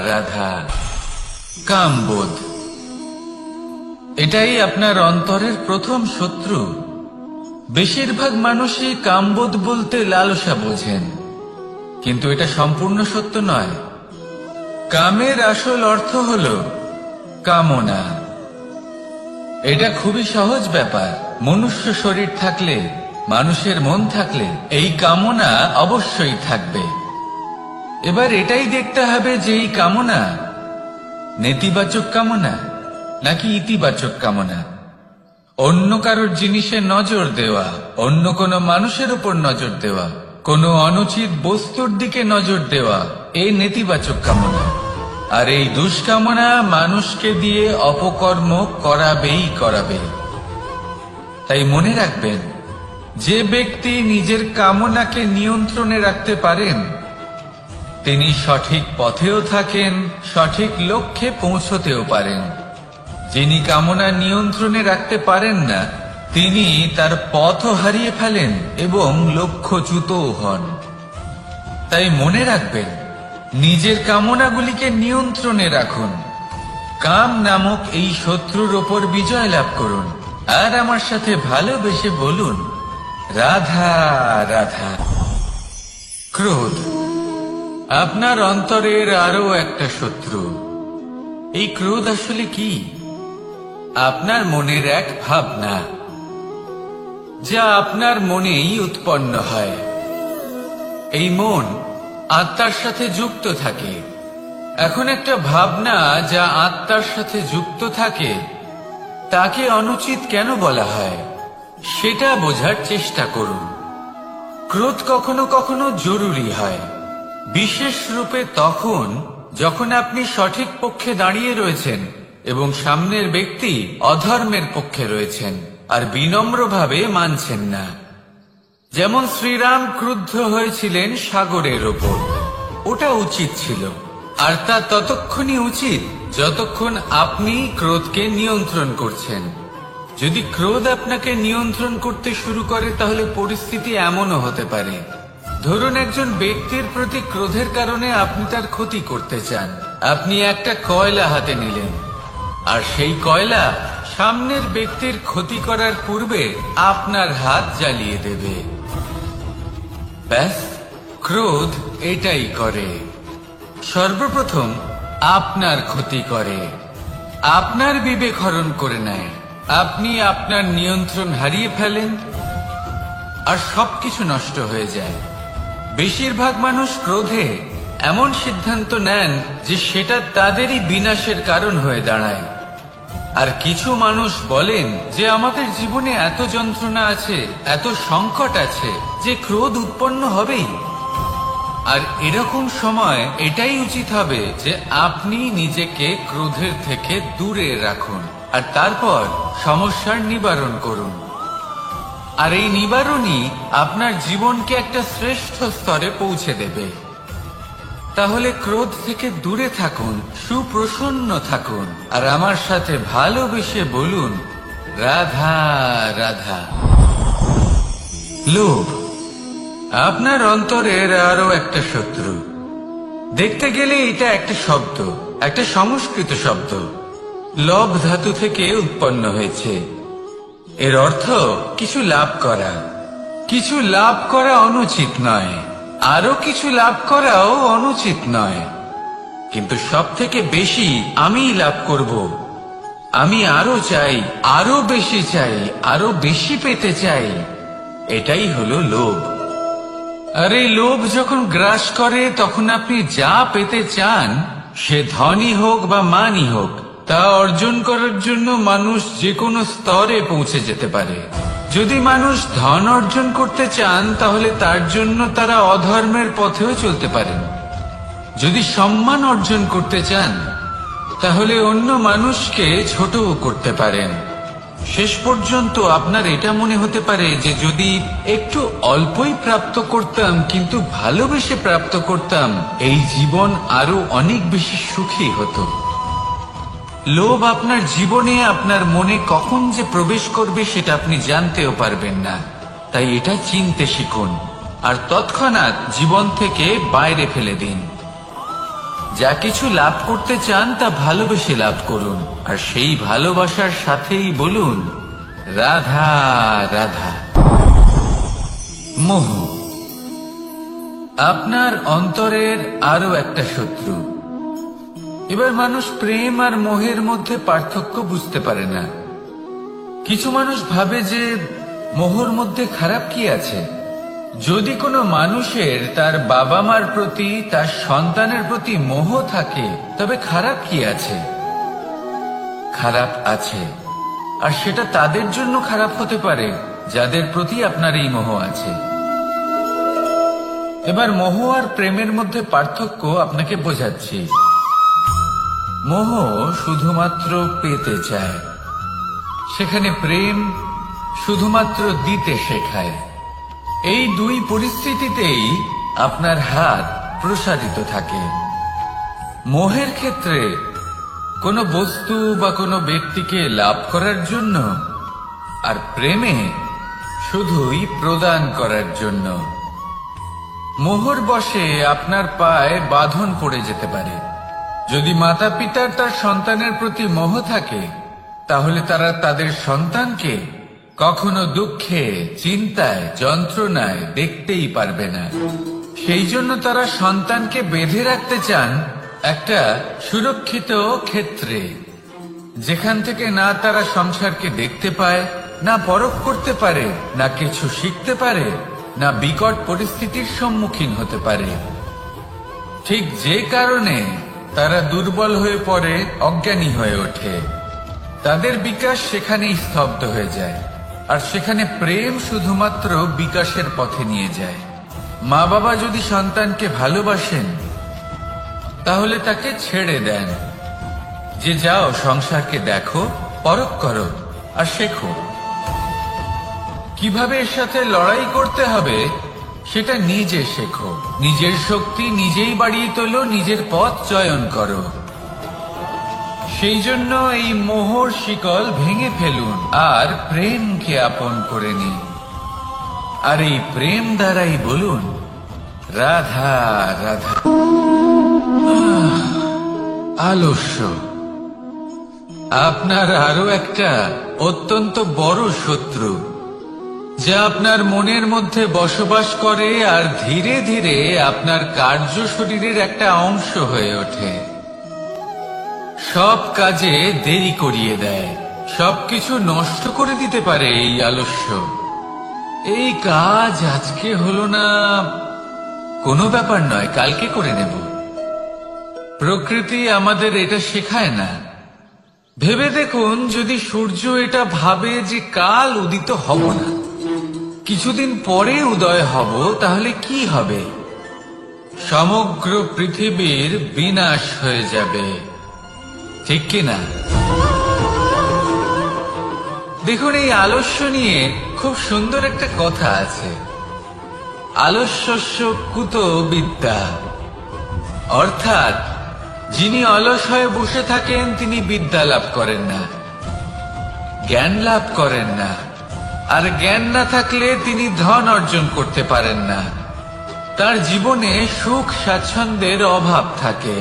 রাধা। কামবোধ। এটাই আপনার অন্তরের প্রথম শত্রু। বেশিরভাগ মানুষই কামবোধ বলতে লালসা বোঝেন, কিন্তু এটা সম্পূর্ণ সত্য নয়। কামের আসল অর্থ হল কামনা। এটা খুবই সহজ ব্যাপার। মনুষ্য শরীর থাকলে, মানুষের মন থাকলে এই কামনা অবশ্যই থাকবে। এবার এটাই দেখতে হবে যে এই কামনা নেতিবাচক কামনা নাকি ইতিবাচক কামনা। অন্য কারোর জিনিসে নজর দেওয়া, অন্য কোনো মানুষের উপর নজর দেওয়া, কোনো অনুচিত বস্তুর দিকে নজর দেওয়া, এই নেতিবাচক কামনা। আর এই দুষ্কামনা মানুষকে দিয়ে অপকর্ম করাবেই করাবে। তাই মনে রাখবেন, যে ব্যক্তি নিজের কামনাকে নিয়ন্ত্রণে রাখতে পারেন, তিনি সঠিক পথেও থাকেন, সঠিক লক্ষ্যে পৌঁছতেও পারেন। যিনি কামনা নিয়ন্ত্রণে রাখতে পারেন না, তিনি তার পথও হারিয়ে ফেলেন এবং লক্ষ্যচ্যুতও হন। তাই মনে রাখবেন, নিজের কামনাগুলিকে নিয়ন্ত্রণে রাখুন। কাম নামক এই শত্রুর ওপর বিজয় লাভ করুন। আর আমার সাথে ভালোবেসে বলুন, রাধা রাধা। ক্রোধ। আপনার অন্তরের আরো একটা শত্রু। এই ক্রোধ আসলে কি? আপনার মনের এক ভাবনা, যা আপনার মনেই উৎপন্ন হয়। এই মন আত্মার সাথে যুক্ত থাকে। এখন একটা ভাবনা যা আত্মার সাথে যুক্ত থাকে, তাকে অনুচিত কেন বলা হয়, সেটা বোঝার চেষ্টা করুন। ক্রোধ কখনো কখনো জরুরি হয়, বিশেষ রূপে তখন যখন আপনি সঠিক পক্ষে দাঁড়িয়ে রয়েছেন এবং সামনের ব্যক্তি অধর্মের পক্ষে রয়েছেন আর বিনম্রভাবে মানছেন না। যেমন শ্রীরাম ক্রুদ্ধ হয়েছিলেন সাগরের ওপর। ওটা উচিত ছিল, আর তা ততক্ষণই উচিত যতক্ষণ আপনি ক্রোধকে নিয়ন্ত্রণ করছেন। যদি ক্রোধ আপনাকে নিয়ন্ত্রণ করতে শুরু করে, তাহলে পরিস্থিতি এমনও হতে পারে ধরুন একজন ব্যক্তির প্রতি ক্রোধের কারণে আপনি তার ক্ষতি করতে চান। আপনি একটা কয়লা হাতে নিলেন, আর সেই কয়লা সামনের ব্যক্তির ক্ষতি করার পূর্বে আপনার হাত জ্বালিয়ে দেবে। ব্যাস, ক্রোধ এটাই করে। সর্বপ্রথম আপনার ক্ষতি করে, আপনার বিবেক হরণ করে নেয়, আপনি আপনার নিয়ন্ত্রণ হারিয়ে ফেলেন, আর সবকিছু নষ্ট হয়ে যায়। বেশিরভাগ মানুষ ক্রোধে এমন সিদ্ধান্ত নেন যে সেটা তাদেরই বিনাশের কারণ হয়ে দাঁড়ায়। আর কিছু মানুষ বলেন যে আমাদের জীবনে এত যন্ত্রণা আছে, এত সংকট আছে যে ক্রোধ উৎপন্ন হবেই। আর এরকম সময় এটাই উচিত হবে যে আপনি নিজেকে ক্রোধের থেকে দূরে রাখুন, আর তারপর সমস্যার নিবারণ করুন। আর এই নিবারণই আপনার জীবনকে একটা শ্রেষ্ঠ স্তরে পৌঁছে দেবে। তাহলে ক্রোধ থেকে দূরে থাকুন, সুপ্রসন্ন থাকুন, আর আমার সাথে ভালোবেসে বলুন, রাধা রাধা। লোভ আপনার অন্তরের আরো একটা শত্রু। দেখতে গেলে এটা একটা শব্দ, একটা সংস্কৃত শব্দ, লব ধাতু থেকে উৎপন্ন হয়েছে। এর অর্থ কিছু লাভ করা। কিছু লাভ করা অনুচিত নয়, আরো কিছু লাভ করাও অনুচিত নয়, কিন্তু সব থেকে বেশি আমিই লাভ করব, আমি আরো চাই, আরো বেশি চাই, আরো বেশি পেতে চাই, এটাই হলো লোভ। আর এই লোভ যখন গ্রাস করে তখন আপনি যা পেতে চান, সে ধনই হোক বা মানই হোক, তা অর্জন করার জন্য মানুষ যে কোনো স্তরে পৌঁছে যেতে পারে। যদি মানুষ ধন অর্জন করতে চান তাহলে তার জন্য তারা অধর্মের পথেও চলতে পারেন। যদি সম্মান অর্জন করতে চান তাহলে অন্য মানুষকে ছোটও করতে পারেন। শেষ পর্যন্ত আপনার এটা মনে হতে পারে যে যদি একটু অল্পই প্রাপ্ত করতাম, কিন্তু ভালোবেসে প্রাপ্ত করতাম, এই জীবন আরো অনেক বেশি সুখী হতো। লোভ আপনার জীবনে, আপনার মনে কখন যে প্রবেশ করবে সেটা আপনি জানতেও পারবেন না। তাই এটা চিনতে শিখুন, আর তৎক্ষণাৎ জীবন থেকে বাইরে ফেলে দিন। যা কিছু লাভ করতে চান তা ভালোবেসে লাভ করুন, আর সেই ভালোবাসার সাথেই বলুন, রাধা রাধা। মোহ আপনার অন্তরের আরো একটা শত্রু। এবার মানুষ প্রেম আর মোহের মধ্যে পার্থক্য বুঝতে পারে না। কিছু মানুষ ভাবে যে মোহর মধ্যে খারাপ কি আছে। যদি কোনো মানুষের তার বাবা মার প্রতি, তার সন্তানের প্রতি মোহ থাকে, তবে খারাপ কি আছে? খারাপ আছে, আর সেটা তাদের জন্য খারাপ হতে পারে যাদের প্রতি আপনার এই মোহ আছে। এবার মোহ আর প্রেমের মধ্যে পার্থক্য আপনাকে বোঝাচ্ছি। মোহ শুধুমাত্র পেতে চায়, সেখানে প্রেম শুধুমাত্র দিতে শেখায়। এই দুই পরিস্থিতিতেই আপনার হাত প্রসারিত থাকে। মোহের ক্ষেত্রে কোনো বস্তু বা কোনো ব্যক্তিকে লাভ করার জন্য, আর প্রেমে শুধুই প্রদান করার জন্য। মোহর বশে আপনার পায়ে বাঁধন পড়ে যেতে পারে। যদি মাতা পিতার তার সন্তানের প্রতি মোহ থাকে, তাহলে তারা তাদের সন্তানকে কখনো দুঃখে, চিন্তায়, যন্ত্রণায় দেখতেই পারবে না। সেই জন্য তারা সন্তানকে বেঁধে রাখতে চান একটা সুরক্ষিত ক্ষেত্রে, যেখান থেকে না তারা সংসারকে দেখতে পায়, না পরখ করতে পারে, না কিছু শিখতে পারে, না বিকট পরিস্থিতির সম্মুখীন হতে পারে। ঠিক যে কারণে তারা দুর্বল হয়ে পড়ে, অজ্ঞানী হয়ে ওঠে। তাদের বিকাশ সেখানেই স্তব্ধ হয়ে যায়, আর সেখানে প্রেম শুধুমাত্র বিকাশের পথে নিয়ে যায়। মা বাবা যদি সন্তানকে ভালোবাসেন তাহলে তাকে ছেড়ে দেন, যে যাও সংসারকে দেখো, পরখ করো, আর শেখো। কিভাবে এর সাথে লড়াই করতে হবে সেটা নিজে শেখো। নিজের শক্তি নিজেই বাড়িয়ে তোলো, নিজের পথ চয়ন করো। সেই জন্য এই মোহর শিকল ভেঙে ফেলুন আর প্রেমকে আপন করে নিন। আর এই প্রেম দ্বারাই বলুন, রাধা রাধা। আলস্য আপনার আরো একটা অত্যন্ত বড় শত্রু, যা আপনার মনের মধ্যে বসবাস করে আর ধীরে ধীরে আপনার কার্য শরীরের একটা অংশ হয়ে ওঠে। সব কাজে দেরি করিয়ে দেয়, সবকিছু নষ্ট করে দিতে পারে এই আলস্য। এই কাজ আজকে হলো না, কোনো ব্যাপার নয়, কালকে করে নেব। প্রকৃতি আমাদের এটা শেখায় না। ভেবে দেখুন, যদি সূর্য এটা ভাবে যে কাল উদিত হব না, কিছুদিন পরে উদয় হব, তাহলে কি হবে? সমগ্র পৃথিবীর বিনাশ হয়ে যাবে, ঠিক কিনা? দেখুন, এই আলস্য নিয়ে খুব সুন্দর একটা কথা আছে, আলস্যস্য কুতো বিদ্যা। অর্থাৎ যিনি অলস হয়ে বসে থাকেন তিনি বিদ্যা লাভ করেন না, জ্ঞান লাভ করেন না। আর জ্ঞান না থাকলে তিনি ধন অর্জন করতে পারেন না। তার জীবনে সুখ স্বাচ্ছন্দ্যের অভাব থাকে,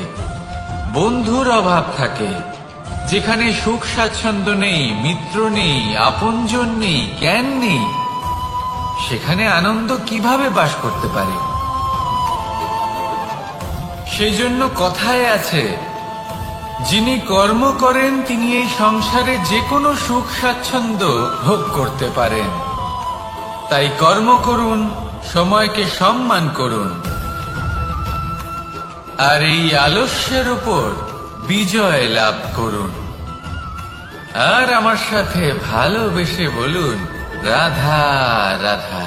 বন্ধুর অভাব থাকে। যেখানে সুখ স্বাচ্ছন্দ্য নেই, মিত্র নেই, আপনজন নেই, জ্ঞান নেই, সেখানে আনন্দ কিভাবে বাস করতে পারে? সেই জন্য কথায় আছে, যিনি কর্ম করেন তিনি এই সংসারে যে কোনো সুখ স্বাচ্ছন্দ্য ভোগ করতে পারেন। তাই কর্ম করুন, সময়কে সম্মান করুন, আর এই আলস্যের উপর বিজয় লাভ করুন। আর আমার সাথে ভালোবেসে বলুন, রাধা রাধা।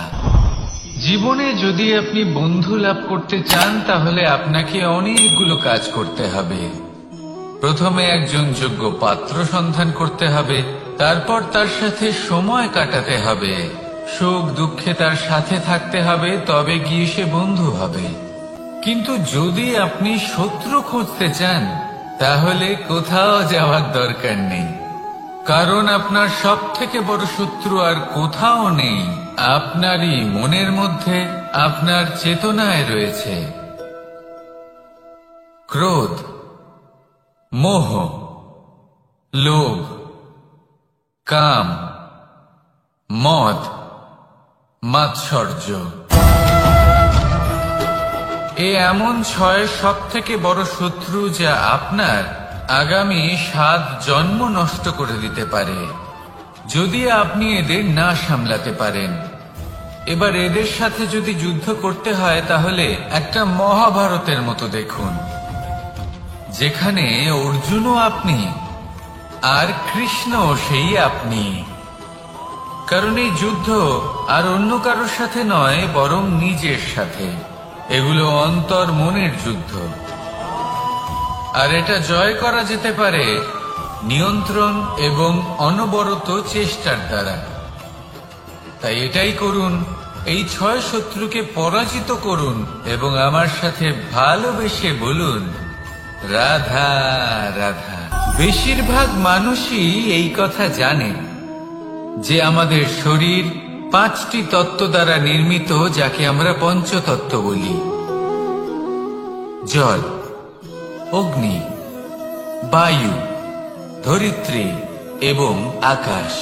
জীবনে যদি আপনি বন্ধু লাভ করতে চান, তাহলে আপনাকে অনেকগুলো কাজ করতে হবে। প্রথমে একজন যোগ্য পাত্র সন্ধান করতে হবে, তারপর তার সাথে সময় কাটাতে হবে, সুখ দুঃখে তার সাথে থাকতে হবে, তবে গিয়ে সে বন্ধু হবে। কিন্তু যদি আপনি শত্রু খুঁজতে চান, তাহলে কোথাও যাওয়ার দরকার নেই, কারণ আপনার সব থেকে বড় শত্রু আর কোথাও নেই, আপনারই মনের মধ্যে, আপনার চেতনায় রয়েছে। ক্রোধ, মোহ, লোভ, কাম, মদ, মাৎসর্য। এ এমন 6 সব থেকে বড় শত্রু, যা আপনার আগামী 7 জন্ম নষ্ট করে দিতে পারে, যদি আপনি এদের না সামলাতে পারেন। এবার এদের সাথে যদি যুদ্ধ করতে হয়, তাহলে একটা মহাভারতের মতো দেখুন, যেখানে অর্জুনও আপনি আর কৃষ্ণও সেই আপনি। কারণ এই যুদ্ধ আর অন্য কারোর সাথে নয়, বরং নিজের সাথে। এগুলো অন্তর মনের যুদ্ধ, আর এটা জয় করা যেতে পারে নিয়ন্ত্রণ এবং অনবরত চেষ্টার দ্বারা। তাই এটাই করুন, এই 6 শত্রুকে পরাজিত করুন এবং আমার সাথে ভালোবেসে বলুন, রাধা রাধা। বেশিরভাগ মানুষই এই কথা জানে যে আমাদের শরীর 5টি তত্ত্ব দ্বারা নির্মিত, যাকে আমরা পঞ্চতত্ত্ব বলি। জল, অগ্নি, বায়ু, ধরিত্রী এবং আকাশ।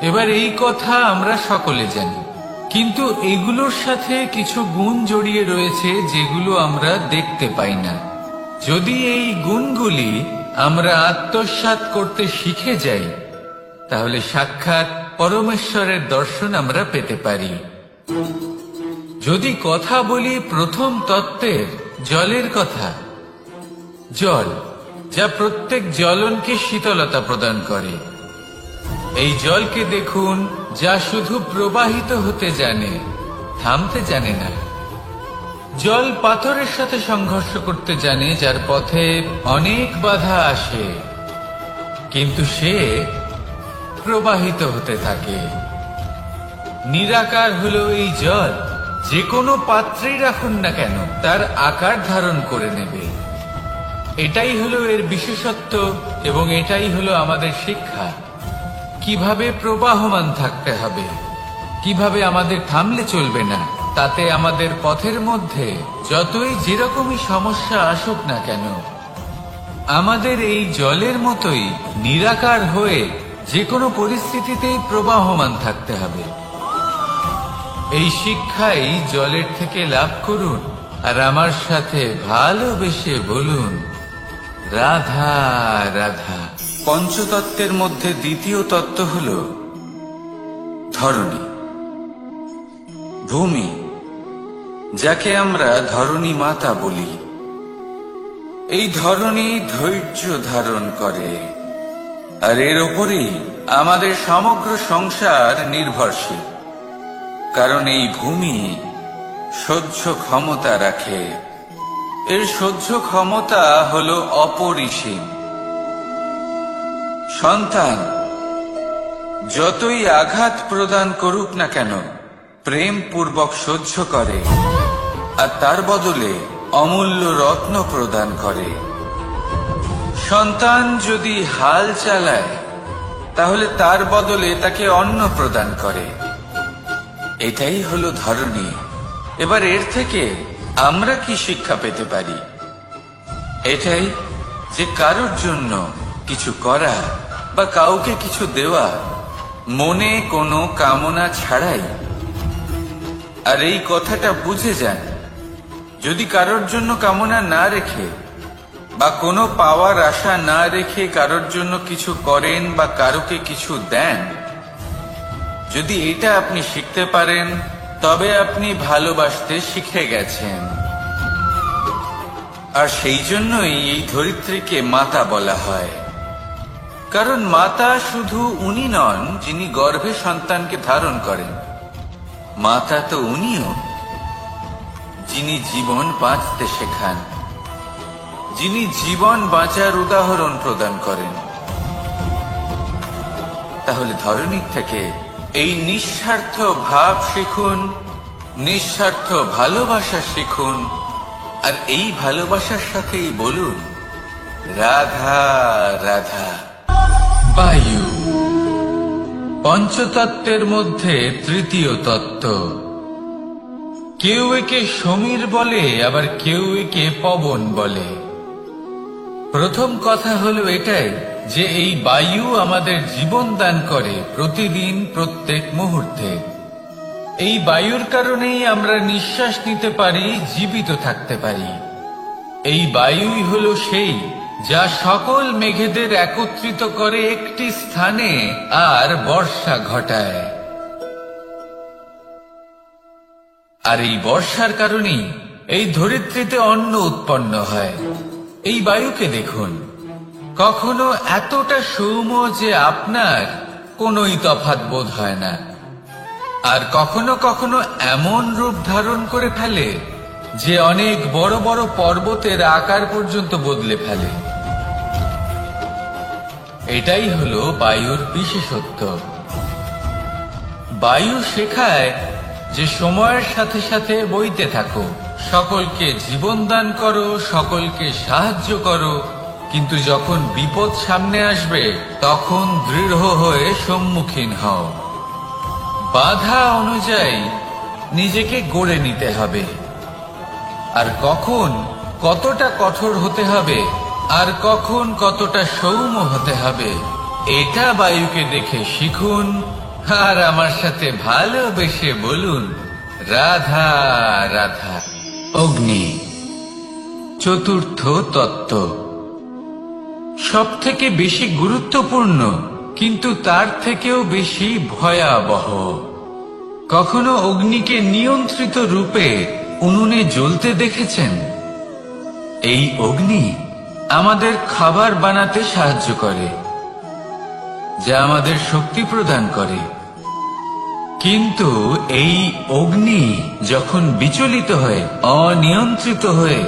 এবার এই কথা আমরা সকলে জানি, কিন্তু এগুলোর সাথে কিছু গুণ জড়িয়ে রয়েছে, যেগুলো আমরা দেখতে পাই না। যদি এই গুণগুলি আমরা আত্মসাৎ করতে শিখে যাই, তাহলে সাক্ষাৎ পরমেশ্বরের দর্শন আমরা পেতে পারি। যদি কথা বলি প্রথম তত্ত্বের, জলের কথা, জল যা প্রত্যেক জ্বলনকে শীতলতা প্রদান করে। এই জলকে দেখুন, যা শুধু প্রবাহিত হতে জানে, থামতে জানে না। জল পাথরের সাথে সংঘর্ষ করতে জানে, যার পথে অনেক বাধা আসে, কিন্তু সে প্রবাহিত হতে থাকে। নিরাকার হলো এই জল, যে কোনো পাত্রেই রাখুন না কেন, তার আকার ধারণ করে নেবে। এটাই হলো এর বিশেষত্ব, এবং এটাই হলো আমাদের শিক্ষা। কিভাবে প্রবাহমান থাকতে হবে, কিভাবে আমাদের থামলে চলবে না, তাতে আমাদের পথের মধ্যে যতই যেরকমই সমস্যা আসুক না কেন, আমাদের এই জলের মতোই নিরাকার হয়ে যে কোনো পরিস্থিতিতেই প্রবাহমান থাকতে হবে। এই শিক্ষাই জলের থেকে লাভ করুন, আর আমার সাথে ভালোবেসে বলুন, রাধা রাধা। পঞ্চতত্ত্বের মধ্যে দ্বিতীয় তত্ত্ব হল ধরণী, ভূমি, যাকে আমরা ধরণী মাতা বলি। এই ধরণী ধৈর্য ধারণ করে, আর এর ওপরেই আমাদের সমগ্র সংসার নির্ভরশীল। কারণ এই ভূমি সহ্য ক্ষমতা রাখে, এর সহ্য ক্ষমতা হল অপরিসীম। সন্তান যতই আঘাত প্রদান করুক না কেন, প্রেম পূর্বক সহ্য করে, আর তার বদলে অমূল্য রত্ন প্রদান করে। সন্তান যদি হাল চালায়, তাহলে তার বদলে তাকে অন্ন প্রদান করে। এটাই হলো ধরণী। এবার এর থেকে আমরা কি শিক্ষা পেতে পারি? এটাই যে কারোর জন্য কিছু করা বা কাউকে কিছু দেওয়া মনে কোনো কামনা ছাড়াই। আর এই কথাটা বুঝে যান, যদি কারোর জন্য কামনা না রেখে বা কোনো পাওয়ার আশা না রেখে কারোর জন্য কিছু করেন বা কারোকে কিছু দেন, যদি এটা আপনি শিখতে পারেন, তবে আপনি ভালোবাসতে শিখে গেছেন। আর সেই জন্যই এই ধরিত্রীকে মাতা বলা হয়। কারণ মাতা শুধু উনি নন যিনি গর্ভে সন্তানকে ধারণ করেন, মাতা তো উনিও যিনি জীবন বাঁচতে শেখান, যিনি জীবন বাঁচার উদাহরণ প্রদান করেন। তাহলে ধরণীর থেকে এই নিঃস্বার্থ ভাব শিখুন, নিঃস্বার্থ ভালোবাসা শিখুন, আর এই ভালোবাসার সাথেই বলুন, রাধা রাধা। বায়ু পঞ্চতত্ত্বের মধ্যে তৃতীয় তত্ত্ব। কেউ একে সমীর বলে, আবার কেউ একে পবন বলে। প্রথম কথা হলো এটাই যে এই বায়ু আমাদের জীবন দান করে প্রতিদিন, প্রত্যেক মুহূর্তে। এই বায়ুর কারণেই আমরা নিঃশ্বাস নিতে পারি, জীবিত থাকতে পারি। এই বায়ুই হলো সেই যা সকল মেঘেদের একত্রিত করে একটি স্থানে আর বর্ষা ঘটায়। আর এই বর্ষার কারণেই এই ধরিত্রীতে অন্ন উৎপন্ন হয়। এই বায়ুকে দেখুন, কখনো এতটা সৌম্য যে আপনার কোনোই তফাৎ বোধ হয় না, আর কখনো কখনো এমন রূপ ধারণ করে ফেলে যে অনেক বড় বড় পর্বতের আকার পর্যন্ত বদলে ফেলে। এটাই হলো বায়ুর বিশেষত্ব। বায়ু শেখায় যে সময়ের সাথে সাথে বইতে থাকো, সকলকে জীবন দান করো, সকলকে সাহায্য করো, কিন্তু যখন বিপদ সামনে আসবে তখন দৃঢ় হয়ে সম্মুখীন হও। বাধা অনুযায়ী নিজেকে গড়ে নিতে হবে, আর কখন কতটা কঠোর হতে হবে আর কখন কতটা সৌম্য হতে হবে, এটা বায়ুকে দেখে শিখুন, আর আমার সাথে ভালোবেসে বলুন, রাধা রাধা। অগ্নি চতুর্থ তত্ত্ব, সব থেকে বেশি গুরুত্বপূর্ণ কিন্তু তার থেকেও বেশি ভয়াবহ। কখনো অগ্নিকে নিয়ন্ত্রিত রূপে উনুনে জ্বলতে দেখেছেন? এই অগ্নি আমাদের খাবার বানাতে সাহায্য করে, যা আমাদের শক্তি প্রদান করে। কিন্তু এই অগ্নি যখন বিচলিত হয়ে, অনিয়ন্ত্রিত হয়ে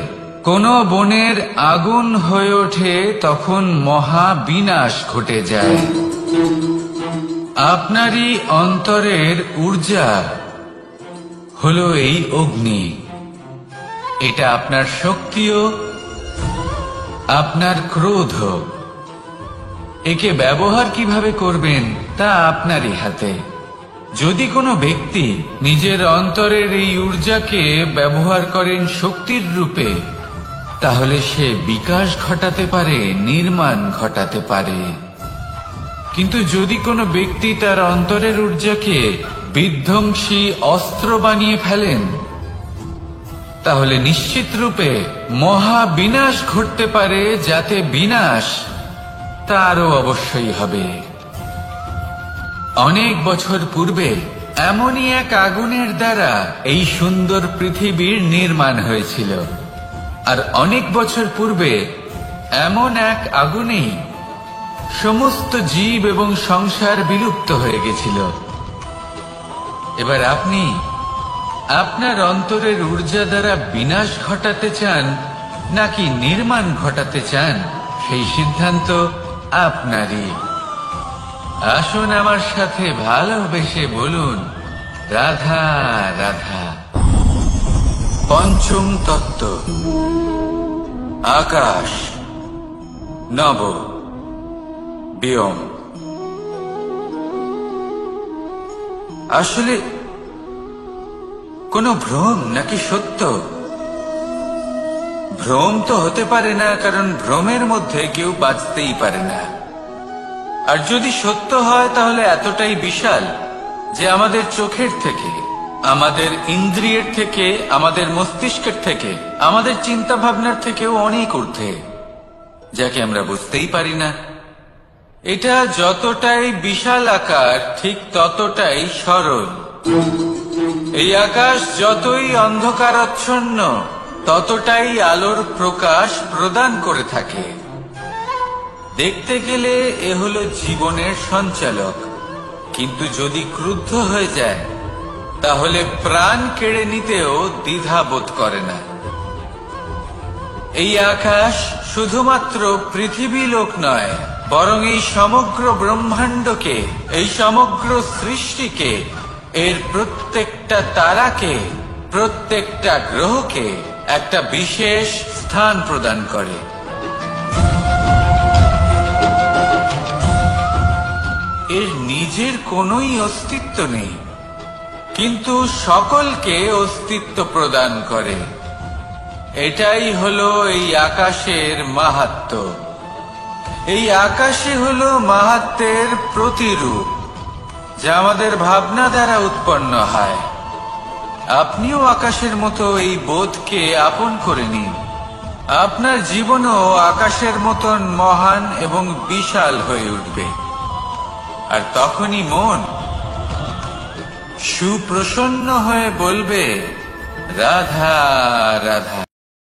কোন বনের আগুন হয়ে ওঠে, তখন মহা বিনাশ ঘটে যায়। আপনারই অন্তরের ঊর্জা হলো এই অগ্নি। এটা আপনার শক্তিও, আপনার ক্রোধ। একে ব্যবহার কিভাবে করবেন তা আপনারই হাতে। যদি কোনো ব্যক্তি নিজের অন্তরের এই ঊর্জাকে ব্যবহার করেন শক্তির রূপে, তাহলে সে বিকাশ ঘটাতে পারে, নির্মাণ ঘটাতে পারে। কিন্তু যদি কোনো ব্যক্তি তার অন্তরের ঊর্জাকে বিধ্বংসী অস্ত্র বানিয়ে ফেলেন, তাহলে নিশ্চিত রূপে মহা বিনাশ ঘটতে পারে, যাতে বিনাশ তারও অবশ্যই হবে। অনেক বছর পূর্বে এমনই এক আগুনের দ্বারা এই সুন্দর পৃথিবীর নির্মাণ হয়েছিল। আর অনেক বছর পূর্বে এমন এক আগুনেই সমস্ত জীব এবং সংসার বিলুপ্ত হয়ে গেছিল। এবার আপনি আপনার অন্তরের ঊর্জা দ্বারা বিনাশ ঘটাতে চান নাকি নির্মাণ ঘটাতে চান, সেই সিদ্ধান্ত আপনারই। আসুন আমার সাথে ভালোবেসে বলুন, রাধা রাধা। পঞ্চম তত্ত্ব, আকাশ, নব, ব্যোম। আসলে কোনো ভ্রম নাকি সত্য? ভ্রম তো হতে পারে না, কারণ ভ্রমের মধ্যে কেউ বাঁচতেই পারে না। আর যদি সত্য হয় তাহলে এতটাই বিশাল যে আমাদের চোখের থেকে, আমাদের ইন্দ্রিয়ের থেকে, আমাদের মস্তিষ্কের থেকে, আমাদের চিন্তা ভাবনার থেকেও অনেক ঊর্ধ্বে, যাকে আমরা বুঝতেই পারি না। এটা যতটাই বিশাল আকার, ঠিক ততটাই সরল। এই আকাশ যতই অন্ধকারাচ্ছন্ন, ততটাই আলোর প্রকাশ প্রদান করে থাকে। দেখতে গেলে এ হলো জীবনের সঞ্চালক, কিন্তু যদি ক্রুদ্ধ হয়ে যায় তাহলে প্রাণ কেড়ে নিতেও দ্বিধা বোধ করে না। এই আকাশ শুধুমাত্র পৃথিবী লোক নয়, বরং এই সমগ্র ব্রহ্মাণ্ডকে, এই সমগ্র সৃষ্টিকে, এর প্রত্যেকটা তারাকে, প্রত্যেকটা গ্রহকে একটা বিশেষ স্থান প্রদান করে। এর নিজের কোনোই অস্তিত্ব নেই, কিন্তু সকলকে অস্তিত্ব প্রদান করে। এটাই হলো এই আকাশের মাহাত্ম্য। এই আকাশই হলো মাহাত্ম্যের প্রতিরূপ, যা আমাদের ভাবনা দ্বারা উৎপন্ন হয়। আপনিও আকাশের মতো এই বোধকে আপন করে নিন। আপনার জীবনও আকাশের মতন মহান এবং বিশাল হয়ে উঠবে। আর তখনই মন সুপ্রসন্ন হয়ে বলবে, রাধা রাধা।